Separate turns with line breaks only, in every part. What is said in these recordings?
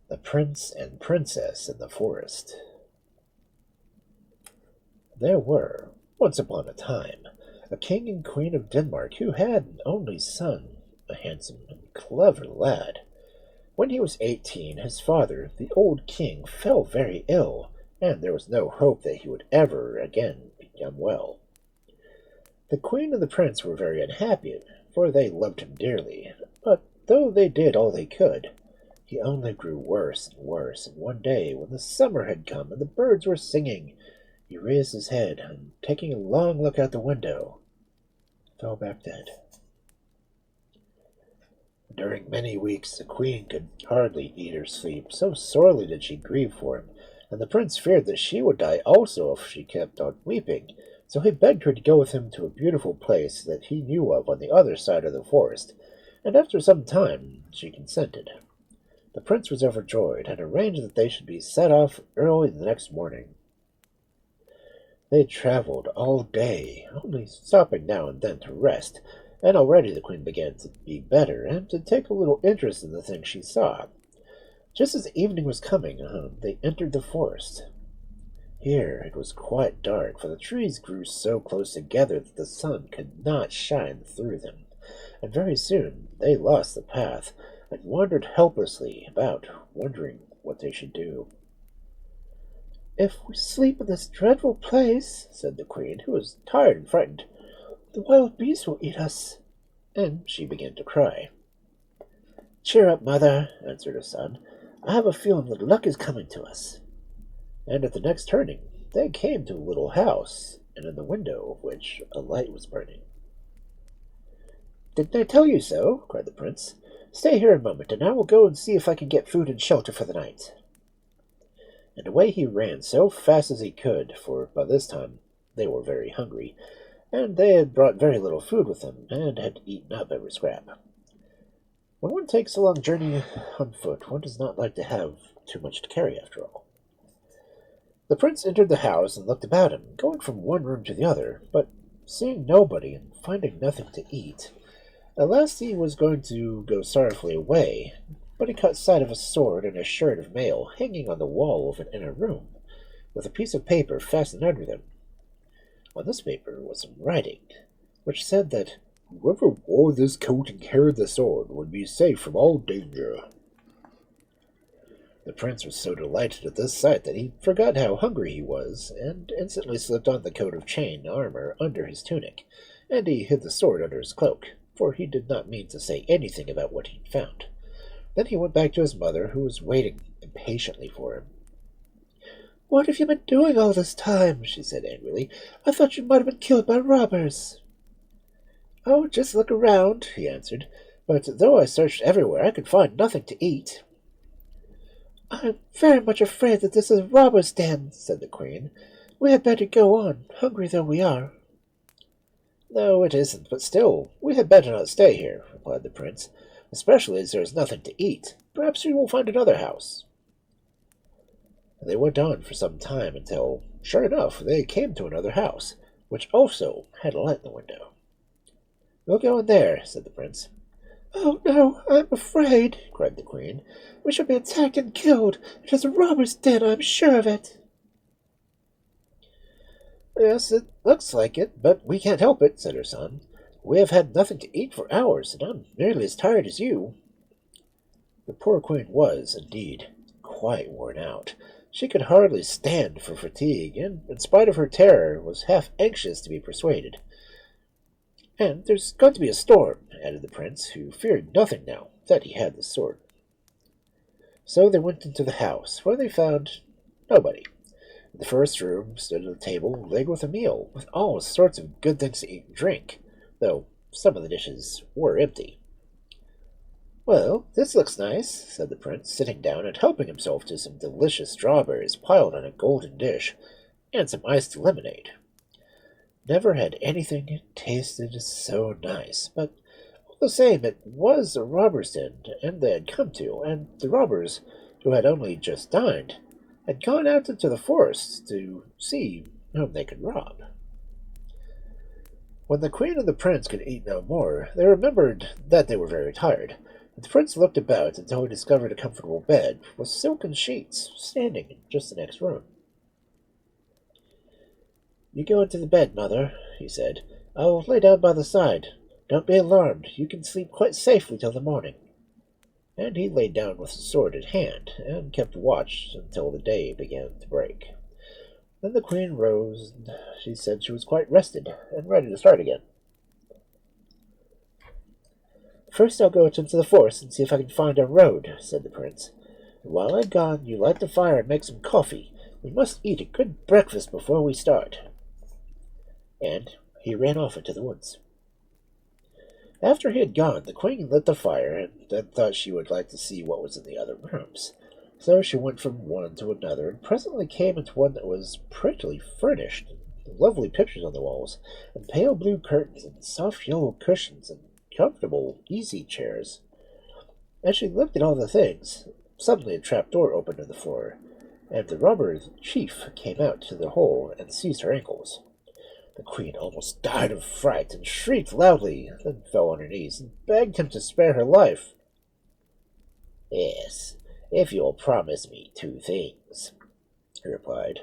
The Prince and Princess in the Forest. There were, once upon a time, a king and queen of Denmark who had an only son, a handsome and clever lad. When he was 18, his father, the old king, fell very ill, and there was no hope that he would ever again become well. The queen and the prince were very unhappy, for they loved him dearly, but though they did all they could, he only grew worse and worse, and one day, when the summer had come and the birds were singing, he raised his head, and taking a long look out the window, fell back dead. During many weeks the queen could hardly eat or sleep, so sorely did she grieve for him, and the prince feared that she would die also if she kept on weeping, so he begged her to go with him to a beautiful place that he knew of on the other side of the forest, and after some time she consented. The prince was overjoyed, and arranged that they should be set off early the next morning. They travelled all day, only stopping now and then to rest, and already the queen began to be better, and to take a little interest in the things she saw. Just as evening was coming on, they entered the forest. Here it was quite dark, for the trees grew so close together that the sun could not shine through them, and very soon they lost the path, and wandered helplessly about, wondering what they should do. "If we sleep in this dreadful place," said the queen, who was tired and frightened, "the wild beasts will eat us." And she began to cry. "Cheer up, mother," answered her son. "I have a feeling that luck is coming to us." And at the next turning they came to a little house, and in the window of which a light was burning. "Didn't I tell you so?" cried the prince. "Stay here a moment, and I will go and see if I can get food and shelter for the night." And away he ran so fast as he could, for by this time they were very hungry, and they had brought very little food with them, and had eaten up every scrap. When one takes a long journey on foot, one does not like to have too much to carry after all. The prince entered the house and looked about him, going from one room to the other, but seeing nobody and finding nothing to eat, at last he was going to go sorrowfully away, but he caught sight of a sword and a shirt of mail hanging on the wall of an inner room, with a piece of paper fastened under them. On this paper was some writing, which said that whoever wore this coat and carried the sword would be safe from all danger. The prince was so delighted at this sight that he forgot how hungry he was, and instantly slipped on the coat of chain armor under his tunic, and he hid the sword under his cloak, for he did not mean to say anything about what he had found. Then he went back to his mother, who was waiting impatiently for him. "What have you been doing all this time?" she said angrily. "I thought you might have been killed by robbers." "Oh, just look around," he answered, "but though I searched everywhere, I could find nothing to eat." "I'm very much afraid that this is a robber's den," said the queen. "We had better go on, hungry though we are." "No, it isn't, but still, we had better not stay here," replied the prince, "especially as there is nothing to eat. Perhaps we will find another house." They went on for some time until, sure enough, they came to another house, which also had a light in the window. "We'll go in there," said the prince. "Oh, no, I'm afraid," cried the queen. "We shall be attacked and killed. It is a robber's den, I'm sure of it." "Yes, it looks like it, but we can't help it," said her son. "We have had nothing to eat for hours, and I'm nearly as tired as you." The poor queen was, indeed, quite worn out. She could hardly stand for fatigue, and, in spite of her terror, was half anxious to be persuaded. "And there's going to be a storm," added the prince, who feared nothing now that he had the sword. So they went into the house, where they found nobody. In the first room stood a table laid with a meal, with all sorts of good things to eat and drink, though some of the dishes were empty. "Well, this looks nice," said the prince, sitting down and helping himself to some delicious strawberries piled on a golden dish, and some iced lemonade. Never had anything tasted so nice, but all the same it was a robber's den, and they had come to, and the robbers, who had only just dined, had gone out into the forest to see whom they could rob. When the queen and the prince could eat no more, they remembered that they were very tired, The prince looked about until he discovered a comfortable bed with silken sheets standing in just the next room. "You go into the bed, mother," he said. "I'll lay down by the side. Don't be alarmed. You can sleep quite safely till the morning." And he lay down with his sword in hand, and kept watch until the day began to break. Then the queen rose, and she said she was quite rested, and ready to start again. "First I'll go into the forest and see if I can find a road," said the prince. "And while I'm gone, you light the fire and make some coffee. We must eat a good breakfast before we start." And he ran off into the woods. After he had gone, the queen lit the fire, and then thought she would like to see what was in the other rooms. So she went from one to another, and presently came into one that was prettily furnished, with lovely pictures on the walls, and pale blue curtains, and soft yellow cushions, and comfortable easy chairs. As she looked at all the things, suddenly a trap door opened in the floor, and the robber chief came out to the hole and seized her ankles. The queen almost died of fright, and shrieked loudly, then fell on her knees, and begged him to spare her life. "Yes, if you'll promise me two things," he replied.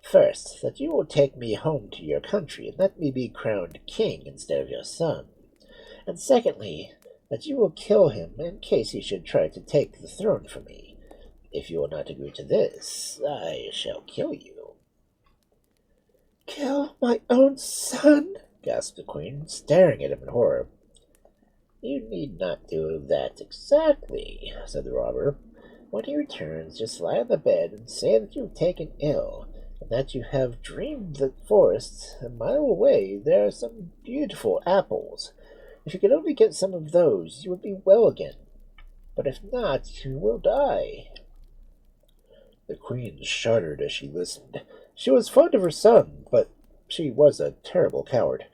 "First, that you will take me home to your country, and let me be crowned king instead of your son. And secondly, that you will kill him in case he should try to take the throne from me. If you will not agree to this, I shall kill you." "Kill my own son?" gasped the queen, staring at him in horror. "You need not do that exactly," said the robber. "When he returns, just lie on the bed and say that you have taken ill, and that you have dreamed that forest a mile away there are some beautiful apples. If you could only get some of those, you would be well again. But if not, you will die." The queen shuddered as she listened. She was fond of her son, but she was a terrible coward,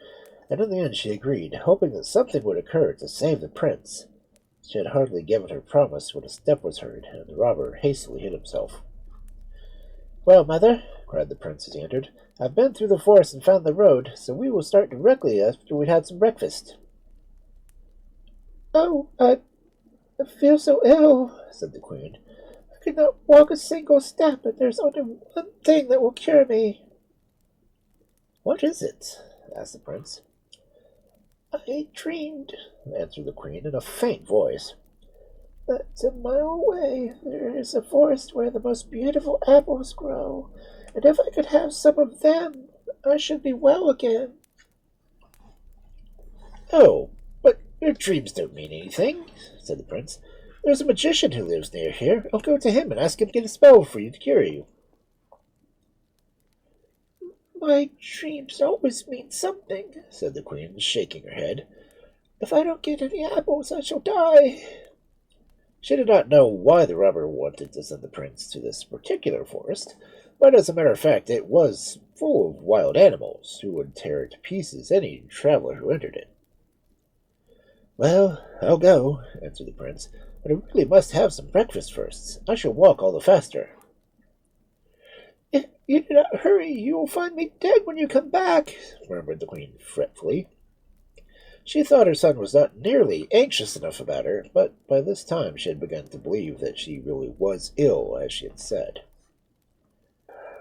and in the end she agreed, hoping that something would occur to save the prince. She had hardly given her promise when a step was heard, and the robber hastily hid himself. "Well, mother," cried the prince as he entered, "I've been through the forest and found the road, so we will start directly after we've had some breakfast." "Oh, I feel so ill," said the queen. "I could not walk a single step, and there's only one thing that will cure me." "What is it?" asked the prince. "I dreamed," answered the queen in a faint voice, "that a mile away there is a forest where the most beautiful apples grow, and if I could have some of them, I should be well again." "Oh, but your dreams don't mean anything," said the prince. "There's a magician who lives near here. I'll go to him and ask him to get a spell for you to cure you." "My dreams always mean something," said the queen, shaking her head. "If I don't get any apples, I shall die." She did not know why the robber wanted to send the prince to this particular forest, but as a matter of fact it was full of wild animals who would tear to pieces any traveler who entered it. "Well, I'll go," answered the prince, "but I really must have some breakfast first. I shall walk all the faster." "If you do not hurry, you will find me dead when you come back," murmured the queen fretfully. She thought her son was not nearly anxious enough about her, but by this time she had begun to believe that she really was ill, as she had said.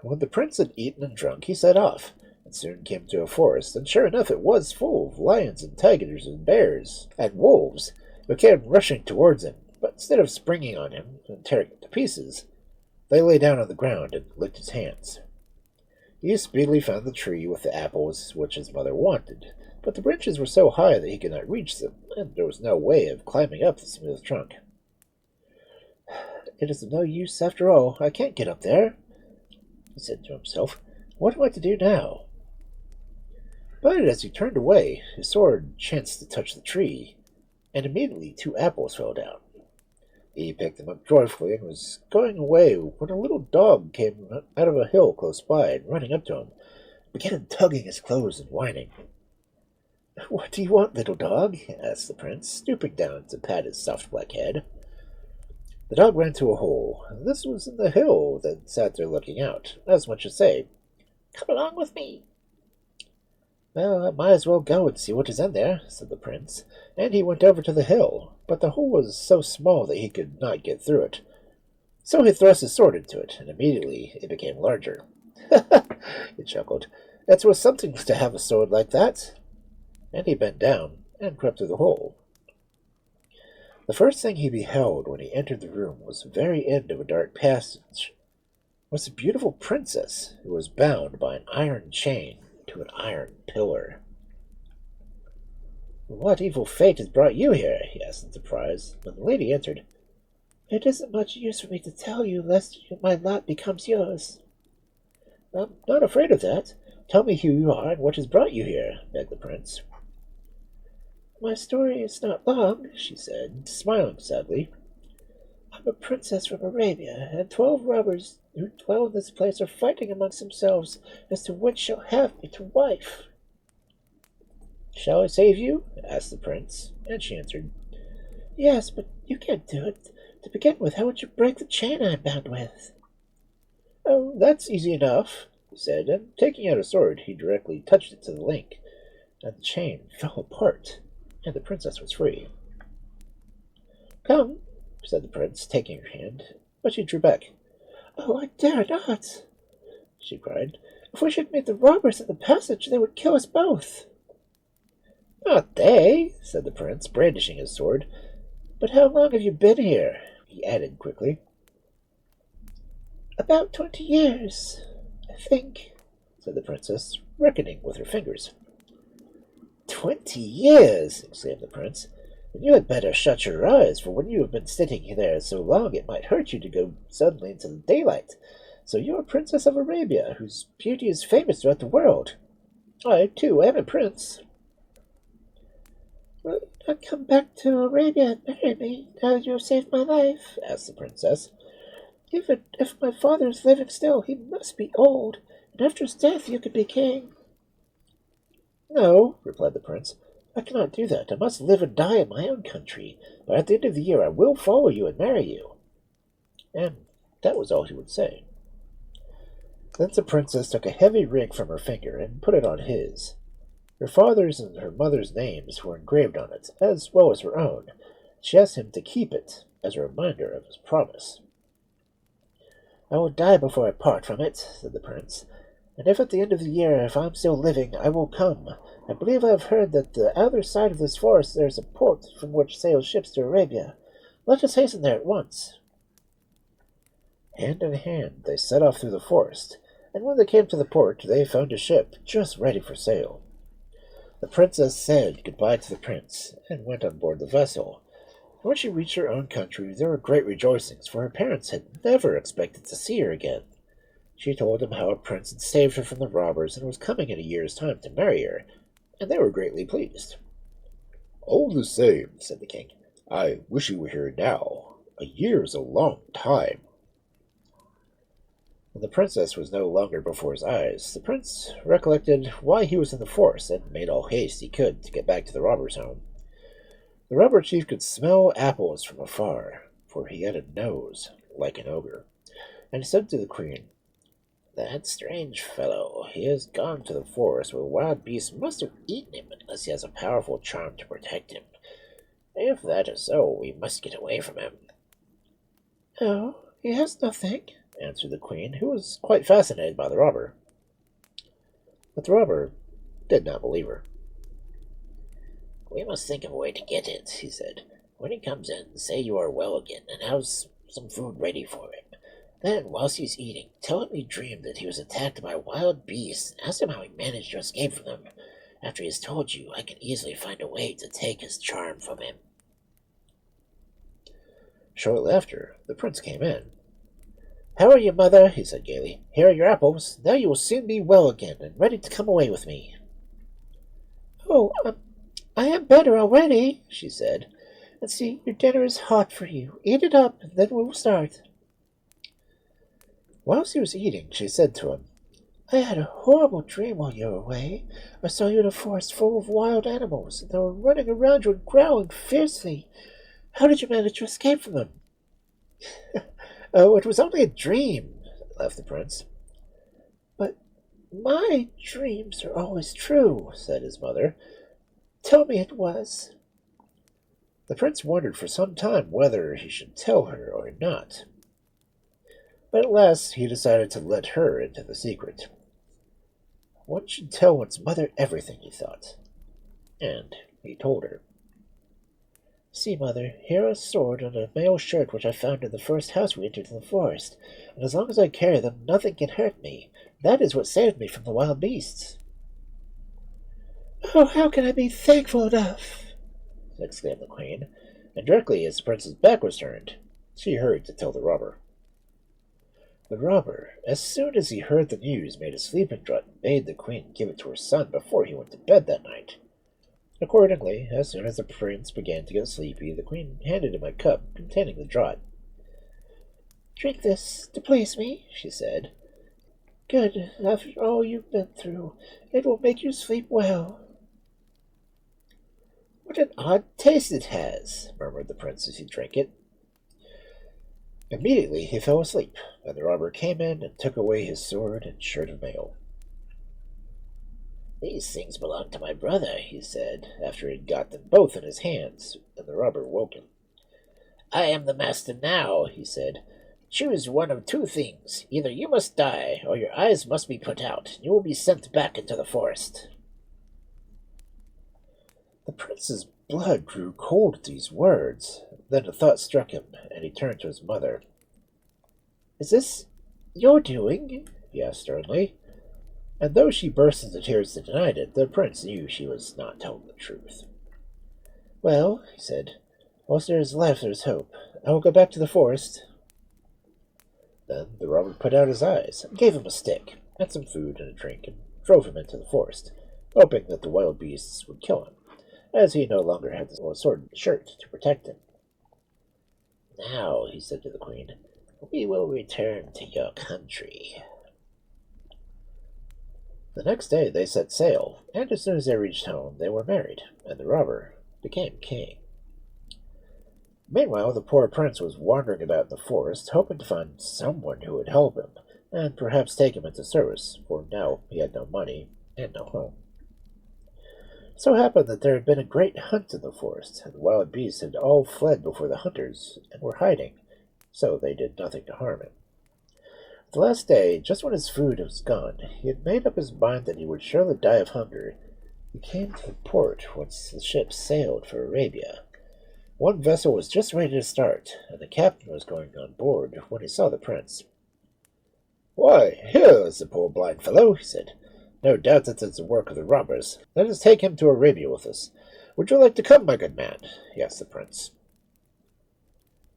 When the prince had eaten and drunk, he set off, and soon came to a forest, and sure enough it was full of lions and tigers and bears and wolves, who came rushing towards him, but instead of springing on him and tearing him to pieces, they lay down on the ground and licked his hands. He speedily found the tree with the apples which his mother wanted, but the branches were so high that he could not reach them, and there was no way of climbing up the smooth trunk. "It is of no use after all. I can't get up there," he said to himself. "What am I to do now?" But as he turned away, his sword chanced to touch the tree, and immediately 2 apples fell down. He picked them up joyfully and was going away when a little dog came out of a hill close by, and running up to him, began tugging his clothes and whining. "What do you want, little dog?" asked the prince, stooping down to pat his soft black head. The dog ran to a hole. This was in the hill that sat there looking out, as much as say, "Come along with me." "Well, I might as well go and see what is in there," said the prince, and he went over to the hill, but the hole was so small that he could not get through it. So he thrust his sword into it, and immediately it became larger. He chuckled. It was something to have a sword like that. And he bent down and crept through the hole. The first thing he beheld when he entered the room was the very end of a dark passage was a beautiful princess who was bound by an iron chain to an iron pillar. "What evil fate has brought you here?" he asked in surprise, when the lady answered, "It isn't much use for me to tell you, lest my lot becomes yours." "I'm not afraid of that. Tell me who you are and what has brought you here," begged the prince. "My story is not long," she said, smiling sadly. "I'm a princess from Arabia, and 12 robbers who dwell in this place are fighting amongst themselves as to which shall have me to wife." "Shall I save you?" asked the prince, and she answered, "Yes, but you can't do it. To begin with, how would you break the chain I'm bound with?" "Oh, that's easy enough," he said, and taking out a sword, he directly touched it to the link, and the chain fell apart, and the princess was free. "Come," said the prince, taking her hand, but she drew back. "Oh, I dare not!" she cried. "If we should meet the robbers in the passage, they would kill us both." "Not they," said the prince, brandishing his sword. "But how long have you been here?" he added quickly. "About 20 years, I think," said the princess, reckoning with her fingers. 20 years!" exclaimed the prince. "And you had better shut your eyes, for when you have been sitting there so long it might hurt you to go suddenly into the daylight. So you are a princess of Arabia, whose beauty is famous throughout the world. I, too, am a prince." "Will you not come back to Arabia and marry me, now that you have saved my life?" asked the princess. "Even if my father is living still, he must be old, and after his death you could be king." "No," replied the prince, "I cannot do that. I must live and die in my own country, but at the end of the year I will follow you and marry you." And that was all he would say. Then the princess took a heavy ring from her finger and put it on his. Her father's and her mother's names were engraved on it, as well as her own. She asked him to keep it as a reminder of his promise. "I will die before I part from it," said the prince. "And if at the end of the year, if I am still living, I will come. I believe I have heard that the other side of this forest there is a port from which sail ships to Arabia. Let us hasten there at once." Hand in hand they set off through the forest, and when they came to the port they found a ship just ready for sail. The princess said goodbye to the prince, and went on board the vessel. When she reached her own country there were great rejoicings, for her parents had never expected to see her again. She told him how a prince had saved her from the robbers and was coming in a year's time to marry her, and they were greatly pleased. "All the same," said the king, "I wish you were here now. A year is a long time." When the princess was no longer before his eyes, the prince recollected why he was in the forest, and made all haste he could to get back to the robber's home. The robber chief could smell apples from afar, for he had a nose like an ogre, and said to the queen, "That strange fellow, he has gone to the forest where wild beasts must have eaten him unless he has a powerful charm to protect him. If that is so, we must get away from him." "Oh, he has nothing," answered the queen, who was quite fascinated by the robber. But the robber did not believe her. "We must think of a way to get it," he said. "When he comes in, say you are well again, and have some food ready for him. Then, whilst he's eating, tell him he dreamed that he was attacked by wild beasts, and ask him how he managed to escape from them. After he has told you, I can easily find a way to take his charm from him." Shortly after, the prince came in. "How are you, mother?" he said gaily. "Here are your apples. Now you will soon be well again, and ready to come away with me." "Oh, I am better already," she said. "And see, your dinner is hot for you. Eat it up, and then we will start." Whilst he was eating, she said to him, "I had a horrible dream while you were away. I saw you in a forest full of wild animals, and they were running around you and growling fiercely. How did you manage to escape from them?" "Oh, it was only a dream," laughed the prince. "But my dreams are always true," said his mother. "Tell me it was." The prince wondered for some time whether he should tell her or not. But at last he decided to let her into the secret. One should tell one's mother everything, he thought. And he told her. See, Mother, here are a sword and a mail shirt which I found in the first house we entered in the forest, and as long as I carry them, nothing can hurt me. That is what saved me from the wild beasts. Oh, how can I be thankful enough? Exclaimed the queen, and directly as the prince's back was turned, she hurried to tell the robber. The robber, as soon as he heard the news, made a sleeping draught and bade the queen give it to her son before he went to bed that night. Accordingly, as soon as the prince began to get sleepy, the queen handed him a cup containing the draught. Drink this to please me, she said. Good, after all you've been through, it will make you sleep well. What an odd taste it has, murmured the prince as he drank it. Immediately he fell asleep, and the robber came in and took away his sword and shirt of mail. These things belong to my brother, he said, after he had got them both in his hands, and the robber woke him. I am the master now, he said. Choose one of two things. Either you must die, or your eyes must be put out, and you will be sent back into the forest. The prince's blood grew cold at these words. Then a thought struck him, and he turned to his mother. Is this your doing? He asked sternly. And though she burst into tears and denied it, the prince knew she was not telling the truth. Well, he said, whilst there is life there is hope. I will go back to the forest. Then the robber put out his eyes, and gave him a stick, and some food and a drink, and drove him into the forest, hoping that the wild beasts would kill him, as he no longer had the sword and shirt to protect him. Now, he said to the queen, we will return to your country. The next day they set sail, and as soon as they reached home they were married, and the robber became king. Meanwhile, the poor prince was wandering about in the forest, hoping to find someone who would help him, and perhaps take him into service, for now he had no money and no home. It so happened that there had been a great hunt in the forest, and the wild beasts had all fled before the hunters, and were hiding, so they did nothing to harm him. The last day, just when his food was gone, he had made up his mind that he would surely die of hunger. He came to the port whence the ship sailed for Arabia. One vessel was just ready to start, and the captain was going on board when he saw the prince. Why, here is the poor blind fellow, he said. No doubt it is the work of the robbers. Let us take him to Arabia with us. Would you like to come, my good man? He asked the prince.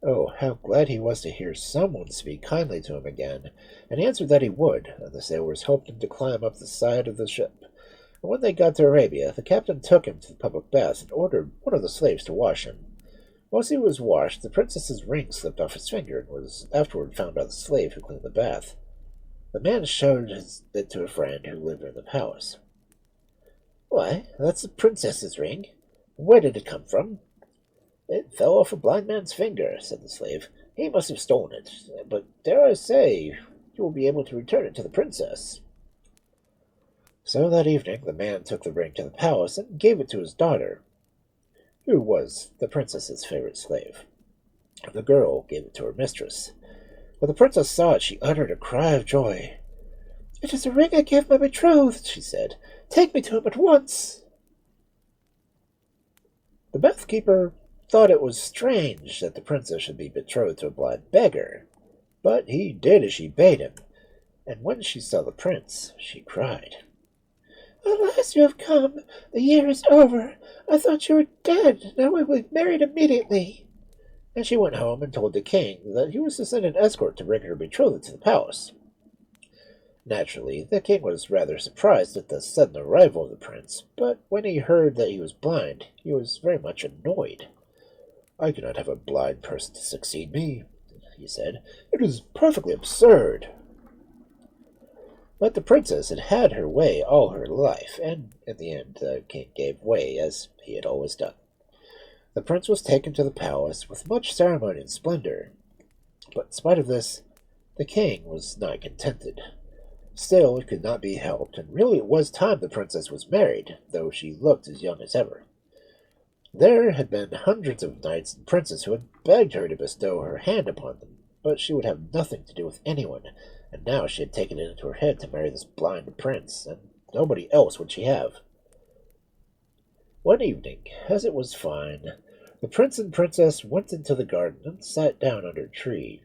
Oh, how glad he was to hear someone speak kindly to him again, and he answered that he would, and the sailors helped him to climb up the side of the ship. And when they got to Arabia, the captain took him to the public bath and ordered one of the slaves to wash him. Whilst he was washed, the princess's ring slipped off his finger and was afterward found by the slave who cleaned the bath. The man showed it to a friend who lived in the palace. Why, that's the princess's ring. Where did it come from? It fell off a blind man's finger, said the slave. He must have stolen it, but dare I say, you will be able to return it to the princess. So that evening the man took the ring to the palace and gave it to his daughter, who was the princess's favorite slave. The girl gave it to her mistress. When the princess saw it, she uttered a cry of joy. It is the ring I gave my betrothed, she said. Take me to him at once. The bathkeeper thought it was strange that the princess should be betrothed to a blind beggar, but he did as she bade him, and when she saw the prince, she cried. At last you have come. The year is over. I thought you were dead. Now we will be married immediately. And she went home and told the king that he was to send an escort to bring her betrothed to the palace. Naturally, the king was rather surprised at the sudden arrival of the prince, but when he heard that he was blind, he was very much annoyed. I cannot have a blind person to succeed me, he said. It is perfectly absurd. But the princess had had her way all her life, and in the end the king gave way, as he had always done. The prince was taken to the palace with much ceremony and splendor, but in spite of this, the king was not contented. Still, it could not be helped, and really it was time the princess was married, though she looked as young as ever. There had been hundreds of knights and princes who had begged her to bestow her hand upon them, but she would have nothing to do with anyone, and now she had taken it into her head to marry this blind prince, and nobody else would she have. One evening, as it was fine, the prince and princess went into the garden and sat down under a tree.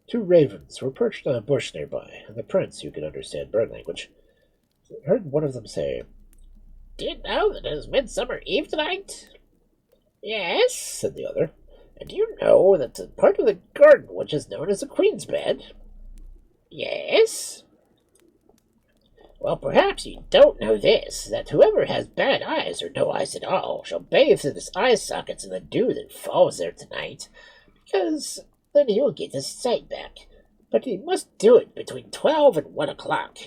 Two ravens were perched on a bush nearby, and the prince, who could understand bird language, heard one of them say,
"Do you know that it is Midsummer Eve tonight?"
"Yes," said the other. "And do you know that the part of the garden which is known as the Queen's Bed?"
"Yes."
"Well, perhaps you don't know this, that whoever has bad eyes or no eyes at all shall bathe his eye sockets in the dew that falls there tonight, because then he will get his sight back. But he must do it between 12 and 1 o'clock.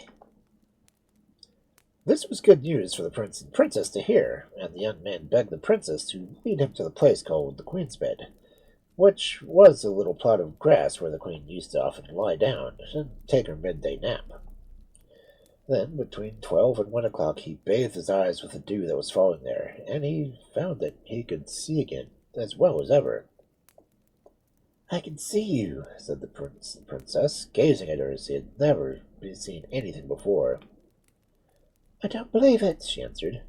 This was good news for the prince and princess to hear, and the young man begged the princess to lead him to the place called the Queen's Bed, which was a little plot of grass where the queen used to often lie down and take her midday nap. Then, between 12 and 1 o'clock, he bathed his eyes with the dew that was falling there, and he found that he could see again as well as ever. "I can see you," said the prince and princess, gazing at her as he had never seen anything before. "I don't believe it," she answered.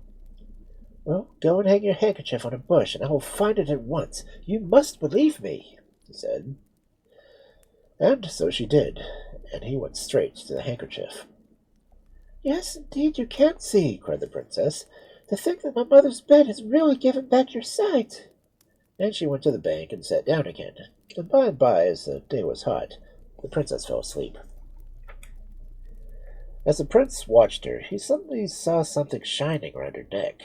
"Well, go and hang your handkerchief on a bush, and I will find it at once. You must believe me," he said. And so she did, and he went straight to the handkerchief. "Yes, indeed, you can see," cried the princess. "To think that my mother's bed has really given back your sight." And she went to the bank and sat down again, and by, as the day was hot, the princess fell asleep. As the prince watched her, he suddenly saw something shining round her neck.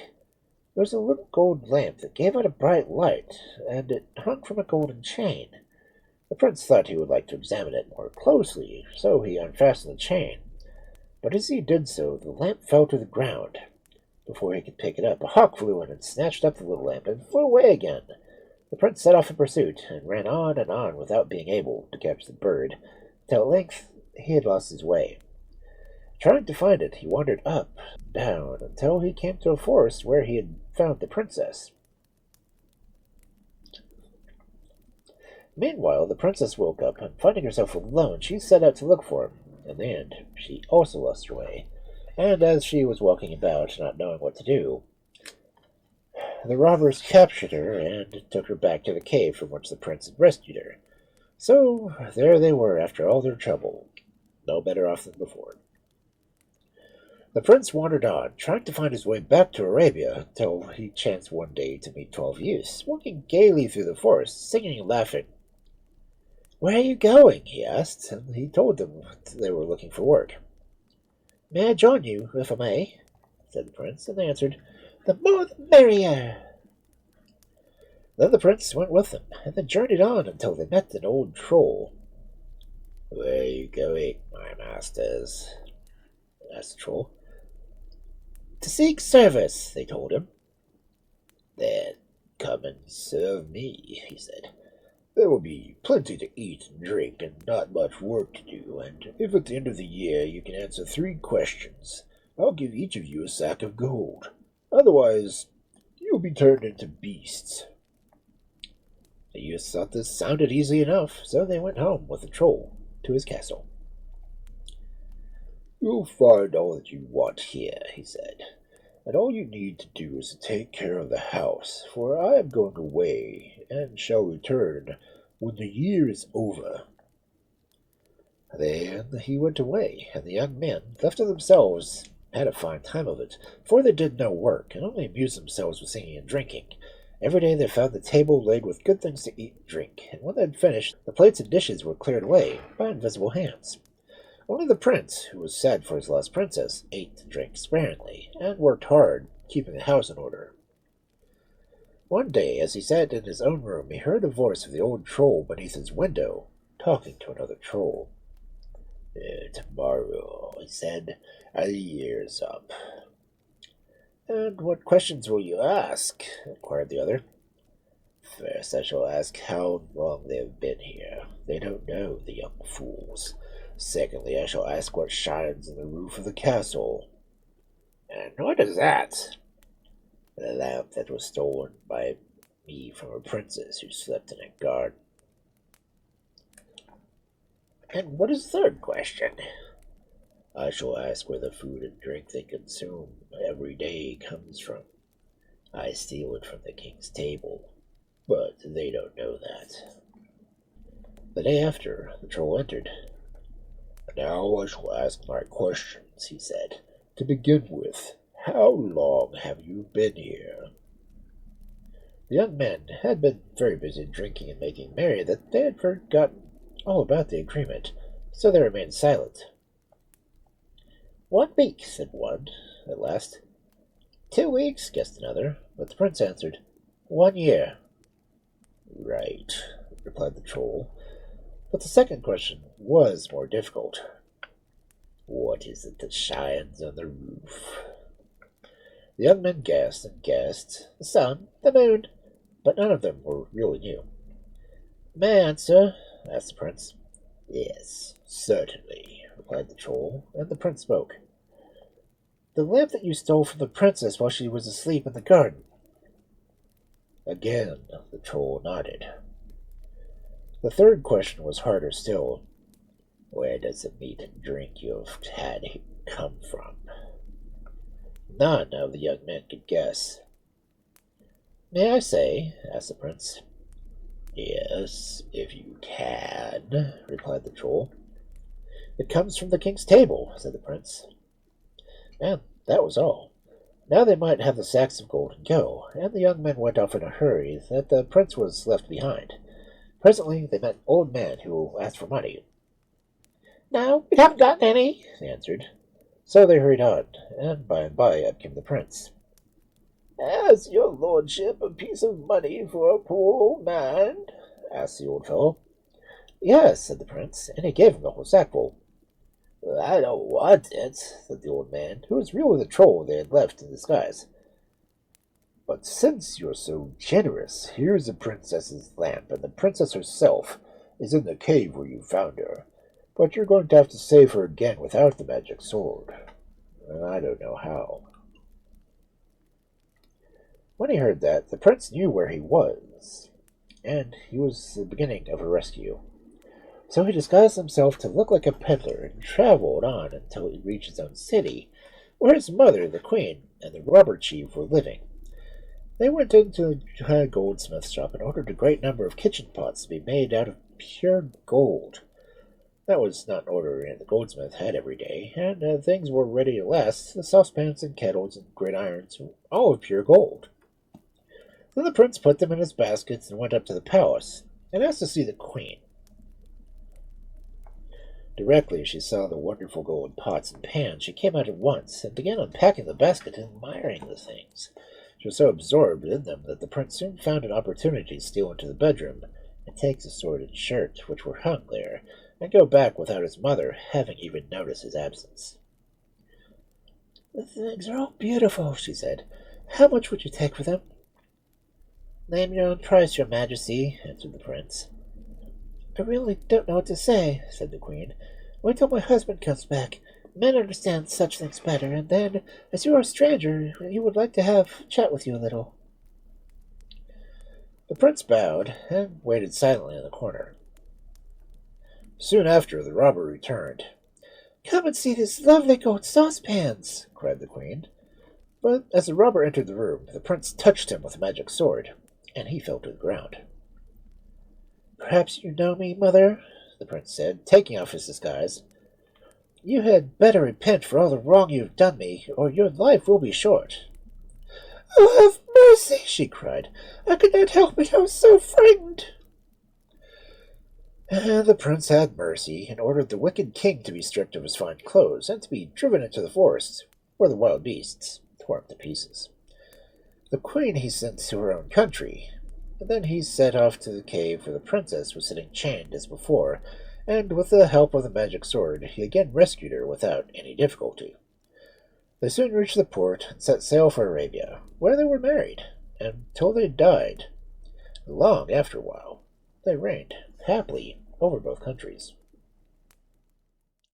There was a little gold lamp that gave out a bright light, and it hung from a golden chain. The prince thought he would like to examine it more closely, so he unfastened the chain. But as he did so, the lamp fell to the ground. Before he could pick it up, a hawk flew in and snatched up the little lamp and flew away again. The prince set off in pursuit, and ran on and on without being able to catch the bird, till at length he had lost his way. Trying to find it, he wandered up and down until he came to a forest where he had found the princess. Meanwhile, the princess woke up, and finding herself alone, she set out to look for him. In the end, she also lost her way, and as she was walking about, not knowing what to do, the robbers captured her and took her back to the cave from which the prince had rescued her. So there they were after all their trouble, no better off than before. The prince wandered on, trying to find his way back to Arabia, till he chanced one day to meet 12 youths, walking gaily through the forest, singing and laughing. "Where are you going?" he asked, and he told them they were looking for work. "May I join you, if I may?" said the prince, and they answered, "The more the merrier." Then the prince went with them, and they journeyed on until they met an old troll. "Where are you going, my masters?" asked the troll. "To seek service," they told him. "Then come and serve me," he said. "There will be plenty to eat and drink, and not much work to do, and if at the end of the year you can answer 3 questions, I'll give each of you a sack of gold. Otherwise, you'll be turned into beasts." The youths thought this sounded easy enough, so they went home with the troll to his castle. "You'll find all that you want here," he said, "and all you need to do is to take care of the house, for I am going away, and shall return when the year is over." Then he went away, and the young men, left to themselves, had a fine time of it, for they did no work, and only amused themselves with singing and drinking. Every day they found the table laid with good things to eat and drink, and when they had finished, the plates and dishes were cleared away by invisible hands. Only the prince, who was sad for his lost princess, ate and drank sparingly, and worked hard, keeping the house in order. One day, as he sat in his own room, he heard the voice of the old troll beneath his window, talking to another troll. "Tomorrow," he said, "the year's up." "And what questions will you ask?" inquired the other. "First I shall ask how long they have been here. They don't know, the young fools. Secondly, I shall ask what shines in the roof of the castle." "And what is that?" The lamp that was stolen by me from a princess who slept in a garden.
And what is the third question?
I shall ask where the food and drink they consume every day comes from. I steal it from the king's table, but they don't know that. The day after, the troll entered. Now I shall ask my questions, he said. To begin with, how long have you been here? The young men had been very busy drinking and making merry that they had forgotten all about the agreement, so they remained silent.
1 week, said one,
At last,
2 weeks, guessed
another, but the prince answered, 1 year. Right, replied the troll. But the second question was more difficult. What is it that shines on the roof? The young men guessed and guessed.
The sun, the moon,
but none of them were really new.
May I answer?
Asked the prince. Yes, certainly, replied the troll, and the prince spoke.
The lamp that you stole from the princess while she was asleep in the garden.
Again, the troll nodded. The third question was harder still. Where does the meat and drink you have had come from? None of the young men could guess.
May I say? Asked the prince.
Yes, if you can, replied the troll.
It comes from the king's table, said the prince.
And that was all. Now they might have the sacks of gold and go, and the young men went off in a hurry that the prince was left behind. Presently they met an old man who asked for money.
No, we haven't got any,
they answered. So they hurried on, and by up came the prince.
Has your lordship a piece of money for a poor old man?
Asked the old fellow. Yes, said the prince, and he gave him the whole sackful.
I don't want it, said the old man,
who was really the troll they had left in disguise. But since you're so generous, here's the princess's lamp, and the princess herself is in the cave where you found her. But you're going to have to save her again without the magic sword. And I don't know how. When he heard that, the prince knew where he was, and he was the beginning of a rescue. So he disguised himself to look like a peddler and traveled on until he reached his own city, where his mother, the queen, and the robber chief were living. They went into a goldsmith shop and ordered a great number of kitchen pots to be made out of pure gold. That was not an order the goldsmith had every day, and things were ready at last, the saucepans and kettles and gridirons, all of pure gold. Then the prince put them in his baskets and went up to the palace, and asked to see the queen. Directly she saw the wonderful gold pots and pans, she came out at once, and began unpacking the basket and admiring the things. She was so absorbed in them that the prince soon found an opportunity to steal into the bedroom, and take the sword and shirt, which were hung there, and go back without his mother having even noticed his absence.
The things are all beautiful, she said. How much would you take for them?
Name your own price, your majesty, answered the prince.
I really don't know what to say, said the queen. Wait till my husband comes back. Men understand such things better, and then, as you are a stranger, he would like to have a chat with you a little.
The prince bowed and waited silently in the corner. Soon after, the robber returned.
Come and see these lovely gold saucepans, cried the queen.
But as the robber entered the room, the prince touched him with a magic sword, and he fell to the ground.
Perhaps you know me, mother, the prince said, taking off his disguise. You had better repent for all the wrong you have done me, or your life will be short. Oh, have mercy, she cried. I could not help it. I was so frightened.
And the prince had mercy, and ordered the wicked king to be stripped of his fine clothes, and to be driven into the forest, where the wild beasts tore him to pieces. The queen he sent to her own country, and then he set off to the cave where the princess was sitting chained as before, and with the help of the magic sword he again rescued her without any difficulty. They soon reached the port and set sail for Arabia, where they were married, until they died. Long after a while, they reigned happily over both countries.